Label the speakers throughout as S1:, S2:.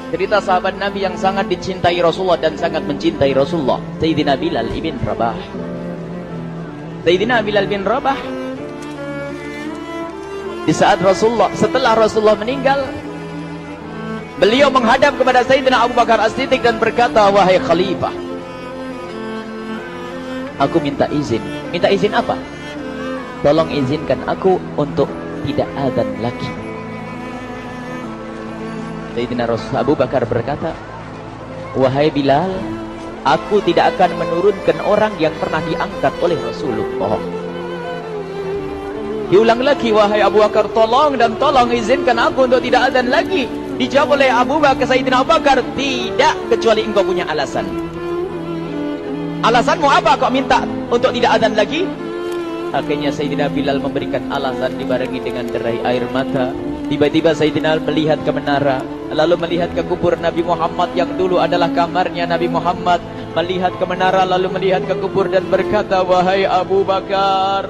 S1: Cerita sahabat Nabi yang sangat dicintai Rasulullah dan sangat mencintai Rasulullah, Sayyidina Bilal ibn Rabah. Sayyidina Bilal bin Rabah, di saat setelah Rasulullah meninggal, beliau menghadap kepada Sayyidina Abu Bakar As-Siddiq dan berkata, wahai khalifah, aku minta izin. Minta izin apa? Tolong izinkan aku untuk tidak azan lagi. Sayyidina Abu Bakar berkata, wahai Bilal, aku tidak akan menurunkan orang yang pernah diangkat oleh Rasulullah. Diulang lagi, wahai Abu Bakar, tolong dan tolong izinkan aku untuk tidak azan lagi. Dijawab oleh Abu Bakar, Sayyidina Abu Bakar, tidak, kecuali engkau punya alasan. Alasanmu apa kau minta untuk tidak azan lagi? Akhirnya Sayyidina Bilal memberikan alasan dibarengi dengan derai air mata. Tiba-tiba Sayyidina melihat ke menara, lalu melihat ke kubur Nabi Muhammad yang dulu adalah kamarnya Nabi Muhammad. Melihat ke menara, lalu melihat ke kubur dan berkata, wahai Abu Bakar,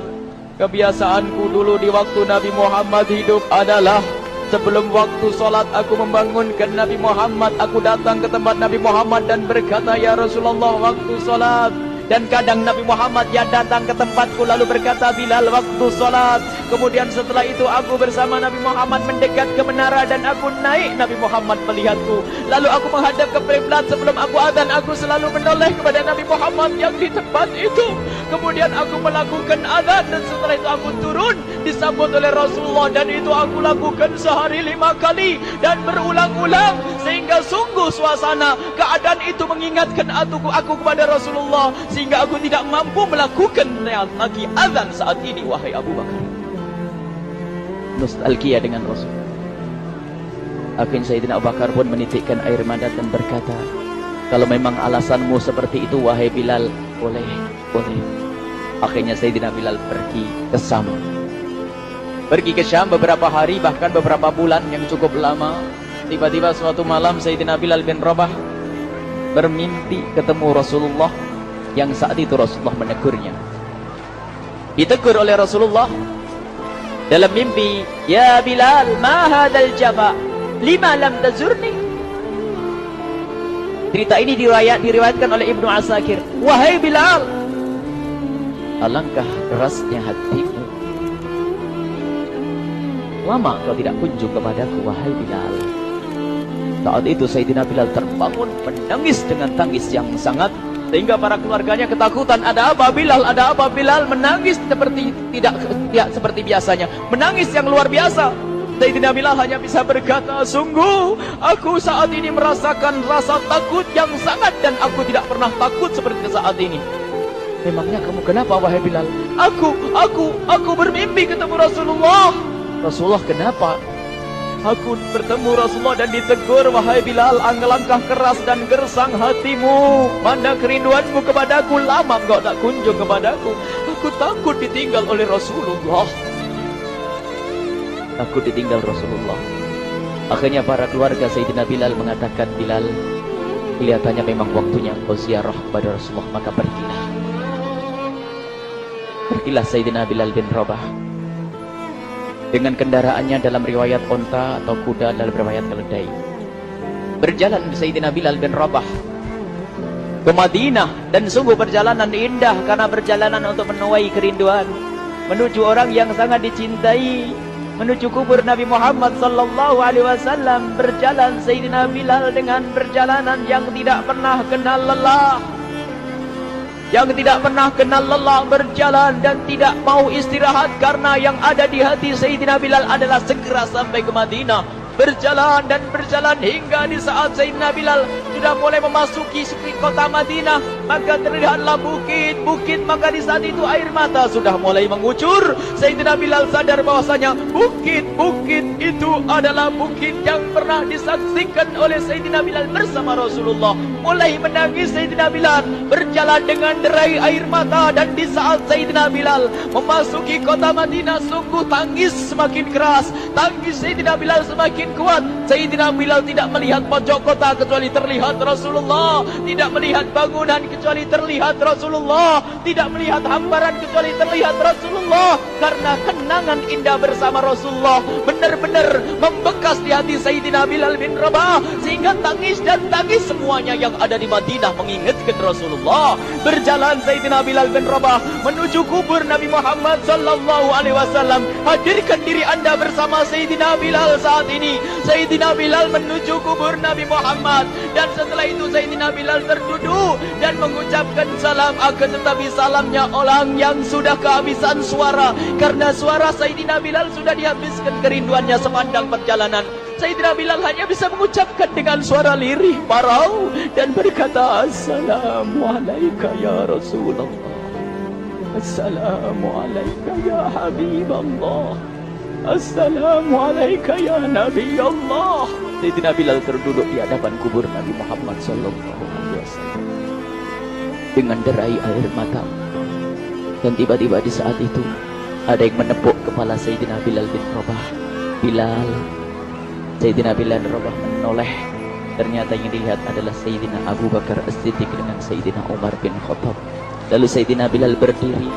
S1: kebiasaanku dulu di waktu Nabi Muhammad hidup adalah sebelum waktu solat aku membangunkan Nabi Muhammad. Aku datang ke tempat Nabi Muhammad dan berkata, ya Rasulullah, waktu solat. Dan kadang Nabi Muhammad yang datang ke tempatku lalu berkata, Bilal, waktu solat. Kemudian setelah itu aku bersama Nabi Muhammad mendekat ke menara dan aku naik. Nabi Muhammad melihatku. Lalu aku menghadap ke kiblat. Sebelum aku azan, aku selalu menoleh kepada Nabi Muhammad yang di tempat itu. Kemudian aku melakukan azan dan setelah itu aku turun disambut oleh Rasulullah. Dan itu aku lakukan sehari 5 kali dan berulang-ulang. Sehingga sungguh suasana keadaan itu mengingatkan aku kepada Rasulullah. Sehingga aku tidak mampu melakukan lagi azan saat ini, wahai Abu Bakar. Nostalgia dengan Rasul. Akhirnya Sayyidina Abu Bakar pun menitikkan air mata dan berkata, kalau memang alasanmu seperti itu, wahai Bilal, boleh. Akhirnya Sayyidina Bilal pergi ke Syam. Pergi ke Syam beberapa hari, bahkan beberapa bulan yang cukup lama. Tiba-tiba suatu malam Sayyidina Bilal bin Rabah bermimpi ketemu Rasulullah, yang saat itu Rasulullah menegurnya. Ditegur oleh Rasulullah dalam mimpi, ya Bilal, ma hadzal jafa, lima lam tazurni. Cerita ini diriwayatkan oleh Ibnu Asakir. Wahai Bilal, alangkah kerasnya hatimu, lama kau tidak kunjung kepadaku, wahai Bilal. Saat itu Sayyidina Bilal terbangun menangis dengan tangis yang sangat, sehingga para keluarganya ketakutan. Ada apa Bilal? Ada apa Bilal? Menangis seperti tidak seperti biasanya, menangis yang luar biasa. Sayyidina Bilal hanya bisa berkata, sungguh aku saat ini merasakan rasa takut yang sangat, dan aku tidak pernah takut seperti saat ini. Memangnya kamu kenapa, wahai Bilal? Aku bermimpi ketemu Rasulullah. Rasulullah, kenapa? Aku bertemu Rasulullah dan ditegur, wahai Bilal, alangkah keras dan gersang hatimu. Mana kerinduanmu kepadaku, lama engkau tak kunjung kepadaku. Aku takut ditinggal oleh Rasulullah. Takut ditinggal Rasulullah. Akhirnya para keluarga Sayyidina Bilal mengatakan, Bilal, kelihatannya memang waktunya engkau ziarah kepada Rasulullah, maka pergilah. Pergilah Sayyidina Bilal bin Rabah dengan kendaraannya, dalam riwayat onta atau kuda, dalam riwayat keledai. Berjalan Sayyidina Bilal bin Rabah ke Madinah, dan sungguh perjalanan indah karena perjalanan untuk menuai kerinduan, menuju orang yang sangat dicintai, menuju kubur Nabi Muhammad sallallahu alaihi wasallam. Berjalan Sayyidina Bilal dengan perjalanan yang tidak pernah kenal lelah, yang tidak pernah kenal lelah, berjalan dan tidak mau istirahat, karena yang ada di hati Sayyidina Bilal adalah segera sampai ke Madinah. Berjalan dan berjalan hingga di saat Sayyidina Bilal sudah mulai memasuki kota Madinah, maka terlihatlah bukit-bukit. Maka di saat itu air mata sudah mulai mengucur. Sayyidina Bilal sadar bahwasanya bukit-bukit itu adalah bukit yang pernah disaksikan oleh Sayyidina Bilal bersama Rasulullah. Mulai menangis Sayyidina Bilal, berjalan dengan derai air mata. Dan di saat Sayyidina Bilal memasuki kota Madinah, sungguh tangis semakin keras, tangis Sayyidina Bilal semakin kuat. Sayyidina Bilal tidak melihat pojok kota kecuali terlihat Rasulullah, tidak melihat bangunan kecuali terlihat Rasulullah, tidak melihat hamparan kecuali terlihat Rasulullah, karena kenangan indah bersama Rasulullah benar-benar membekas di hati Sayyidina Bilal bin Rabah, sehingga tangis dan tangis semuanya yang ada di Madinah mengingatkan Rasulullah. Berjalan Sayyidina Bilal bin Rabah menuju kubur Nabi Muhammad sallallahu alaihi wasallam. Hadirkan diri Anda bersama Sayyidina Bilal saat ini. Sayyidina Bilal menuju kubur Nabi Muhammad, dan setelah itu Sayyidina Bilal terduduk dan mengucapkan salam, akan tetapi salamnya orang yang sudah kehabisan suara, karena suara Sayyidina Bilal sudah dihabiskan kerinduannya sepanjang perjalanan. Sayyidina Bilal hanya bisa mengucapkan dengan suara lirih parau dan berkata, Assalamualaikum ya Rasulullah, Assalamualaikum ya Habiballah, Assalamualaikum ya Nabi Allah. Sayyidina Bilal terduduk di hadapan kubur Nabi Muhammad sallallahu alaihi wasallam dengan derai air mata. Dan tiba-tiba di saat itu ada yang menepuk kepala Sayyidina Bilal bin Rabah. Bilal. Sayyidina Bilal bin Rabah menoleh. Ternyata yang dilihat adalah Sayyidina Abu Bakar As-Siddiq dengan Sayyidina Umar bin Khattab. Lalu Sayyidina Bilal berdiri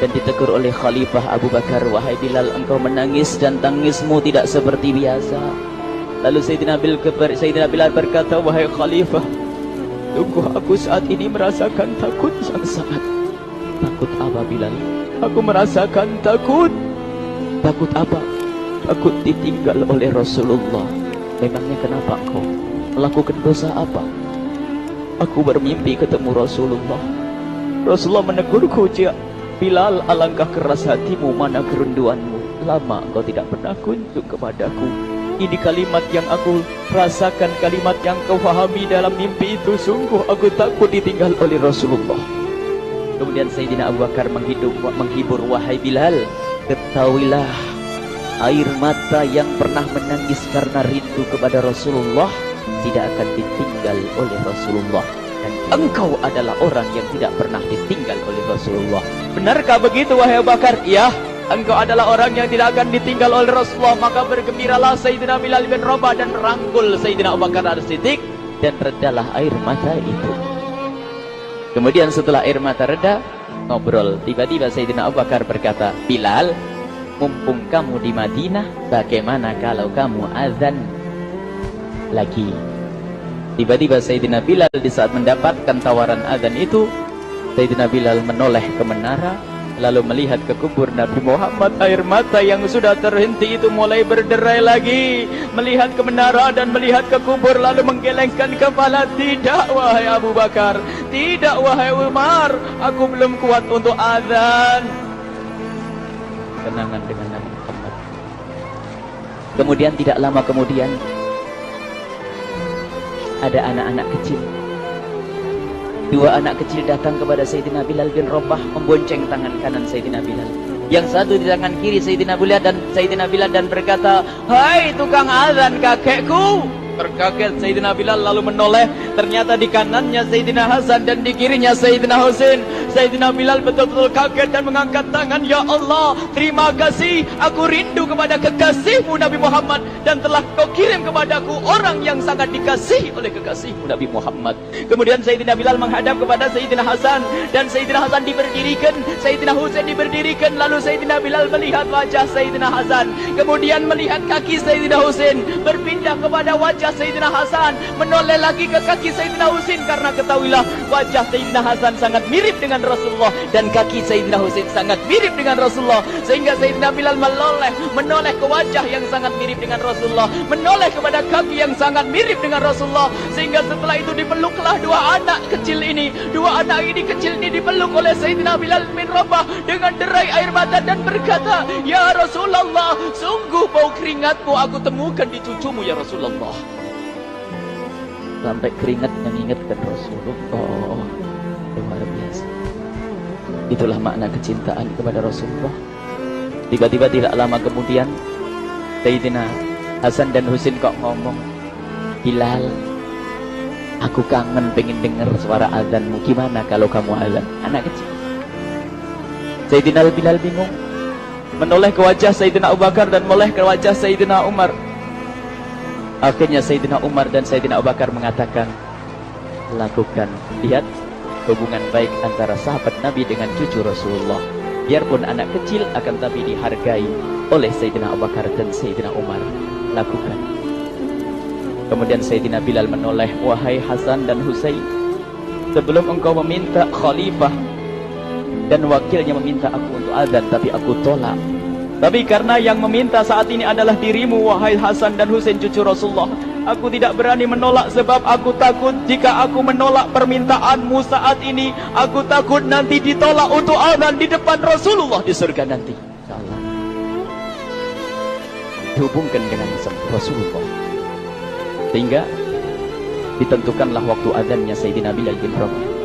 S1: dan ditegur oleh Khalifah Abu Bakar, wahai Bilal, engkau menangis dan tangismu tidak seperti biasa. Lalu Sayyidina Bilal berkata, wahai Khalifah, sungguh aku saat ini merasakan takut yang sangat. Takut apa Bilal? Aku merasakan takut. Takut apa? Takut ditinggal oleh Rasulullah. Memangnya kenapa engkau melakukan dosa apa? Aku bermimpi ketemu Rasulullah. Rasulullah menegurku, Bilal, alangkah keras hatimu, mana kerinduanmu. Lama engkau tidak pernah kunjung kepadaku. Ini kalimat yang aku rasakan, kalimat yang kau fahami dalam mimpi itu. Sungguh aku takut ditinggal oleh Rasulullah. Kemudian Sayyidina Abu Bakar menghibur, wahai Bilal, ketahuilah, air mata yang pernah menangis karena rindu kepada Rasulullah tidak akan ditinggal oleh Rasulullah. Dan engkau adalah orang yang tidak pernah ditinggal oleh Rasulullah. Benarkah begitu wahai Abu Bakar? Iya, engkau adalah orang yang tidak akan ditinggal oleh Rasulullah. Maka bergembiralah Sayyidina Bilal bin Rabah dan merangkul Sayyidina Abu Bakar As-Siddiq, dan redalah air mata itu. Kemudian setelah air mata reda, ngobrol. Tiba-tiba Sayyidina Abu Bakar berkata, Bilal, mumpung kamu di Madinah, bagaimana kalau kamu azan lagi? Tiba-tiba Sayyidina Bilal di saat mendapatkan tawaran azan itu, Sayyidina Bilal menoleh ke menara, lalu melihat ke kubur Nabi Muhammad. Air mata yang sudah terhenti itu mulai berderai lagi. Melihat ke menara dan melihat ke kubur, lalu menggelengkan kepala. Tidak wahai Abu Bakar, tidak wahai Umar, aku belum kuat untuk azan. Kenangan dengan Nabi Muhammad. Kemudian tidak lama kemudian ada anak-anak kecil. Dua anak kecil datang kepada Sayyidina Bilal bin Rabah, membonceng tangan kanan Sayyidina Bilal. Yang satu di tangan kiri Sayyidina Bilal dan berkata, hai tukang azan kakekku. Terkaget Sayyidina Bilal lalu menoleh. Ternyata di kanannya Sayyidina Hasan dan di kirinya Sayyidina Husain. Sayyidina Bilal betul-betul kaget dan mengangkat tangan. Ya Allah, terima kasih. Aku rindu kepada kekasihmu Nabi Muhammad, dan telah kau kirim kepadaku orang yang sangat dikasihi oleh kekasihmu Nabi Muhammad. Kemudian Sayyidina Bilal menghadap kepada Sayyidina Hasan, dan Sayyidina Hasan diberdirikan, Sayyidina Husain diberdirikan. Lalu Sayyidina Bilal melihat wajah Sayyidina Hasan, kemudian melihat kaki Sayyidina Husain, berpindah kepada wajah Sayyidina Hasan, menoleh lagi ke kaki Sayyidina Husain, karena ketahuilah wajah Sayyidina Hasan sangat mirip dengan Rasulullah dan kaki Sayyidina Husain sangat mirip dengan Rasulullah, sehingga Sayyidina Bilal menoleh ke wajah yang sangat mirip dengan Rasulullah, menoleh kepada kaki yang sangat mirip dengan Rasulullah, sehingga setelah itu dipeluklah dua anak kecil ini. Dua anak ini kecil ini dipeluk oleh Sayyidina Bilal bin Rabah dengan derai air mata dan berkata, ya Rasulullah, sungguh bau keringatmu aku temukan di cucumu ya Rasulullah. Sampai keringat mengingatkan Rasulullah. Luar biasa. Itulah makna kecintaan kepada Rasulullah. Tiba-tiba tidak lama kemudian Sayyidina Hasan dan Husain kok ngomong, Bilal, aku kangen pengen dengar suara azanmu. Gimana kalau kamu azan? Anak kecil. Sayyidina Bilal bingung, menoleh ke wajah Sayyidina Abu Bakar dan menoleh ke wajah Sayyidina Umar. Akhirnya Sayyidina Umar dan Sayyidina Abu Bakar mengatakan, lakukan. Lihat hubungan baik antara sahabat Nabi dengan cucu Rasulullah. Biarpun anak kecil, akan tapi dihargai oleh Sayyidina Abu Bakar dan Sayyidina Umar. Lakukan. Kemudian Sayyidina Bilal menoleh, wahai Hasan dan Husain, sebelum engkau meminta khalifah dan wakilnya meminta aku untuk azan, tapi aku tolak. Tapi karena yang meminta saat ini adalah dirimu, wahai Hasan dan Husain cucu Rasulullah, aku tidak berani menolak, sebab aku takut jika aku menolak permintaanmu saat ini, aku takut nanti ditolak untuk azan di depan Rasulullah di surga nanti. InsyaAllah. Dihubungkan dengan Rasulullah, sehingga ditentukanlah waktu azannya Sayyidina Bilal bin Rabah.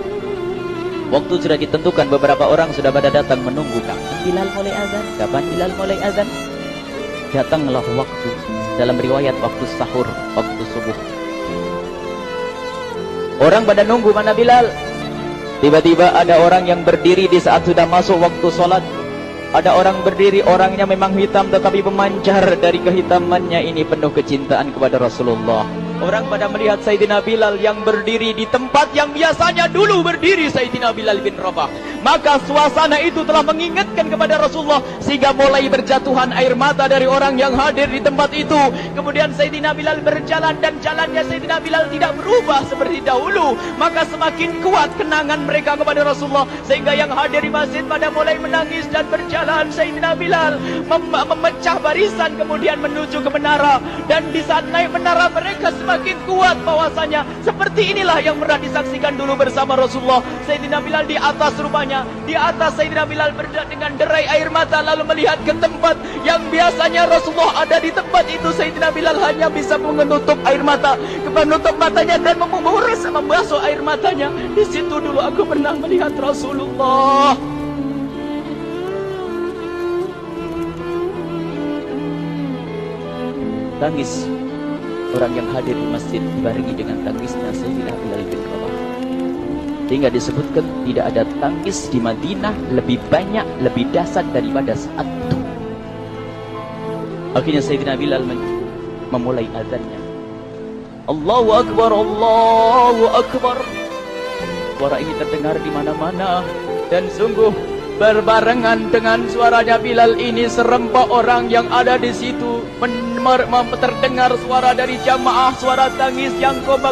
S1: Waktu sudah ditentukan, beberapa orang sudah pada datang menunggu, kapan Bilal mulai azan? Kapan Bilal mulai azan? Datanglah waktu, dalam riwayat waktu sahur, waktu subuh. Orang pada nunggu mana Bilal. Tiba-tiba ada orang yang berdiri di saat sudah masuk waktu sholat. Ada orang berdiri, orangnya memang hitam tetapi memancar dari kehitamannya ini penuh kecintaan kepada Rasulullah. Orang pada melihat Sayyidina Bilal yang berdiri di tempat yang biasanya dulu berdiri Sayyidina Bilal bin Rabah. Maka suasana itu telah mengingatkan kepada Rasulullah, sehingga mulai berjatuhan air mata dari orang yang hadir di tempat itu. Kemudian Sayyidina Bilal berjalan, dan jalannya Sayyidina Bilal tidak berubah seperti dahulu. Maka semakin kuat kenangan mereka kepada Rasulullah, sehingga yang hadir di masjid pada mulai menangis dan berjalan. Sayyidina Bilal memecah barisan kemudian menuju ke menara, dan di saat naik menara mereka semakin kuat bahwasanya seperti inilah yang pernah disaksikan dulu bersama Rasulullah. Sayyidina Bilal di atas rumahnya, di atas Sayyidina Bilal berada dengan derai air mata, lalu melihat ke tempat yang biasanya Rasulullah ada di tempat itu. Sayyidina Bilal hanya bisa menutup air mata, menutup matanya dan membasuh air matanya. Di situ dulu aku pernah melihat Rasulullah. Tangis orang yang hadir di masjid dibarengi dengan tangisnya Sayyidina Bilal bin Rabah. Sehingga disebutkan tidak ada tangis di Madinah lebih banyak, lebih dahsyat daripada saat itu. Akhirnya Sayyidina Bilal memulai azannya. Allahu Akbar, Allahu Akbar. Suara ini terdengar di mana-mana, dan sungguh berbarengan dengan suaranya Bilal ini serempak orang yang ada di situ terdengar suara dari jamaah, suara tangis yang kompak.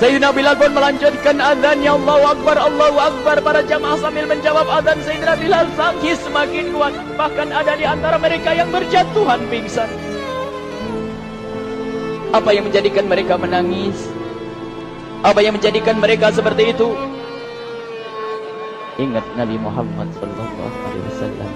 S1: Sayyidina Bilal pun melanjutkan azannya, Allahu Akbar, Allahu Akbar. Para jamaah sambil menjawab azan Sayyidina Bilal, tangis semakin kuat. Bahkan ada di antara mereka yang berjatuhan pingsan. Apa yang menjadikan mereka menangis? Apa yang menjadikan mereka seperti itu? Ingat Nabi Muhammad SAW.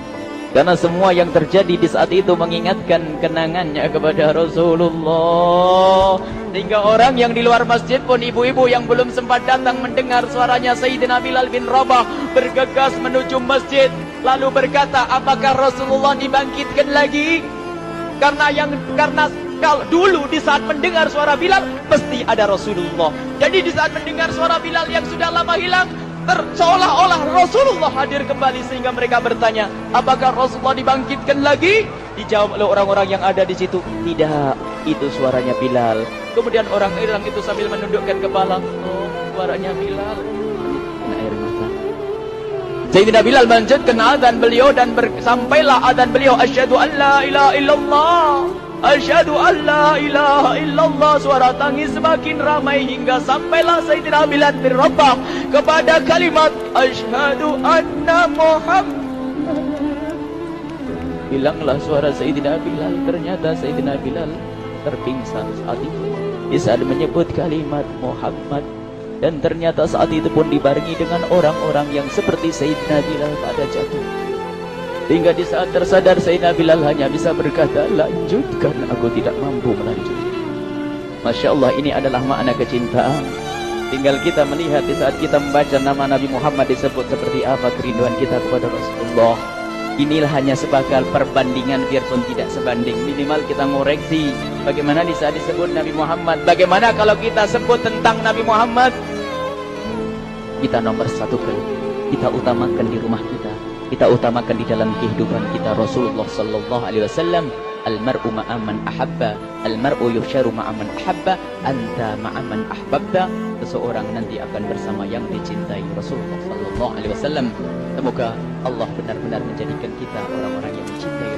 S1: Karena semua yang terjadi di saat itu mengingatkan kenangannya kepada Rasulullah. Sehingga orang yang di luar masjid pun, ibu-ibu yang belum sempat datang mendengar suaranya Sayyidina Bilal bin Rabah, bergegas menuju masjid, lalu berkata, apakah Rasulullah dibangkitkan lagi? Karena kalau dulu di saat mendengar suara Bilal pasti ada Rasulullah. Jadi di saat mendengar suara Bilal yang sudah lama hilang, seolah-olah Rasulullah hadir kembali, sehingga mereka bertanya, apakah Rasulullah dibangkitkan lagi? Dijawab oleh orang-orang yang ada di situ, tidak, itu suaranya Bilal. Kemudian orang-orang itu sambil menundukkan kepala, oh, suaranya Bilal. Air mata. Sayyidina Bilal melanjutkan azan beliau, dan sampailah azan beliau, asyhadu an la ilaha illallah, asyhadu an la ilaha illallah. Suara tangis semakin ramai hingga sampailah Sayyidina Bilal bin Rabah kepada kalimat asyhadu anna Muhammad. Hilanglah suara Sayyidina Bilal. Ternyata Sayyidina Bilal terpingsan saat itu di saat menyebut kalimat Muhammad. Dan ternyata saat itu pun dibarengi dengan orang-orang yang seperti Sayyidina Bilal pada jatuh. Hingga di saat tersadar Sayyidina Bilal hanya bisa berkata, lanjutkan, aku tidak mampu melanjutkan. Masya Allah, ini adalah makna kecintaan. Tinggal kita melihat di saat kita membaca nama Nabi Muhammad disebut seperti apa kerinduan kita kepada Rasulullah. Inilah hanya sebagai perbandingan, biarpun tidak sebanding. Minimal kita ngoreksi bagaimana di saat disebut Nabi Muhammad. Bagaimana kalau kita sebut tentang Nabi Muhammad, kita nomor satu kali, kita utamakan di rumah kita, kita utamakan di dalam kehidupan kita Rasulullah Sallallahu Alaihi Wasallam. Al-mar'u ma'aman ahabba, al-mar'u yuhsyaru ma'aman ahabba, anta ma'aman ahbabta. Seseorang nanti akan bersama yang dicintai Rasulullah sallallahu alaihi wasallam. Semoga Allah benar-benar menjadikan kita orang-orang yang dicintai